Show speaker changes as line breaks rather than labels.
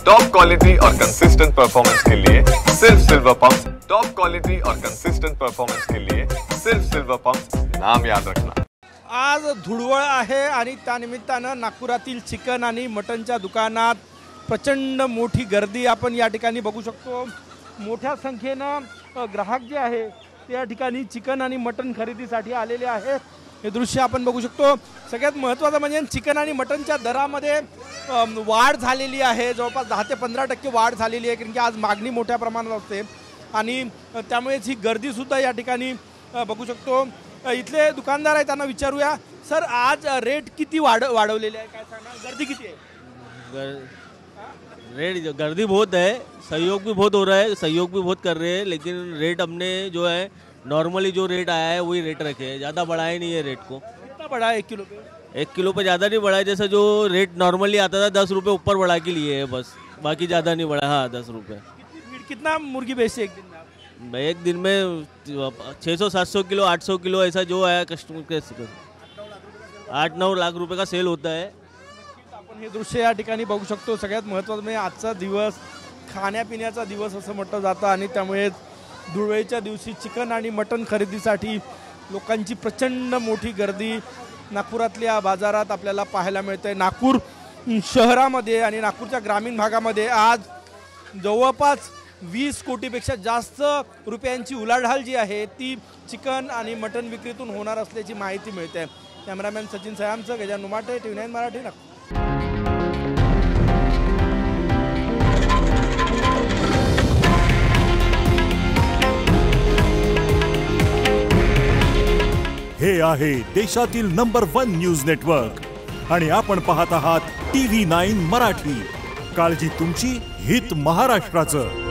Top quality और consistent performance के लिए सिर्फ सिल्वर पंप्स। टॉप क्वालिटी और कंसिस्टेंट परफॉर्मेंस के लिए सिर्फ सिल्वर पंप्स, नाम याद रखना।
आज धुळवळ आहे आणि त्यानिमित्तानं नागपुरातील चिकन आणि मटनच्या दुकानात प्रचंड मोठी गर्दी आपण या ठिकाणी बघू शकतो। मोठ्या संख्येनं ग्राहक जे आहे ते या ठिकाणी चिकन आणि मटन खरेदीसाठी आलेले आहेत। हे दृश्य आपण बघू शकतो। सगळ्यात महत्त्वाचं म्हणजे चिकन आणि मटनच्या दरामध्ये वाढ झालेली आहे, जवळपास 10 ते 15% वाढ झालेली आहे, कारण की आज मागणी मोठ्या प्रमाणात असते आणि त्यामुळेच ही गर्दीसुद्धा या ठिकाणी बघू शकतो। इथले दुकानदार आहेत, त्यांना विचारूया, सर आज रेट किती वाढवलेले आहे, काय सांगणार, गर्दी किती आहे?
रेट गर्दी बहुत है, सहयोग भी बहुत हो रहा है, सहयोग भी बहुत कर रहे हैं, लेकिन रेट हमने जो है नॉर्मली जो रेट आया है वही रेट रखे हैं, ज़्यादा बढ़ाया नहीं है रेट को।
कितना बढ़ा है 1 किलो पे?
1 किलो पे ज़्यादा नहीं बढ़ा है, जैसा जो रेट नॉर्मली आता था 10 रुपये ऊपर बढ़ा के लिए है बस, बाकी ज़्यादा नहीं बढ़ा। हाँ 10 रुपये।
कितना मुर्गी बेचते एक दिन में आप?
एक दिन में 600-700 किलो 800 किलो ऐसा जो है कस्टमर के 8-9 लाख रुपये का सेल होता है।
आपण हे दृश्य या ठिकाणी बघू शकतो। सगळ्यात महत्त्वाचं म्हणजे आजचा दिवस खाण्यापिण्याचा दिवस असं म्हटलं जातं आणि त्यामुळे धुळवळीच्या दिवशी चिकन आणि मटन खरेदीसाठी लोकांची प्रचंड मोठी गर्दी नागपुरातल्या बाजारात आपल्याला पाहायला मिळते। नागपूर शहरामध्ये आणि नागपूरच्या ग्रामीण भागामध्ये आज जवळपास 20 कोटीपेक्षा जास्त रुपयांची उलाढाल जी आहे ती चिकन आणि मटन विक्रीतून होणार असल्याची माहिती मिळते। कॅमेरामॅन सचिन सयामसह गजानन उमाटे, TV9 मराठी, नागपूर।
हे आहे देशातील नंबर 1 न्यूज नेटवर्क आणि आपण पाहत आहात TV9 मराठी। काळजी तुमची, हित महाराष्ट्राचं।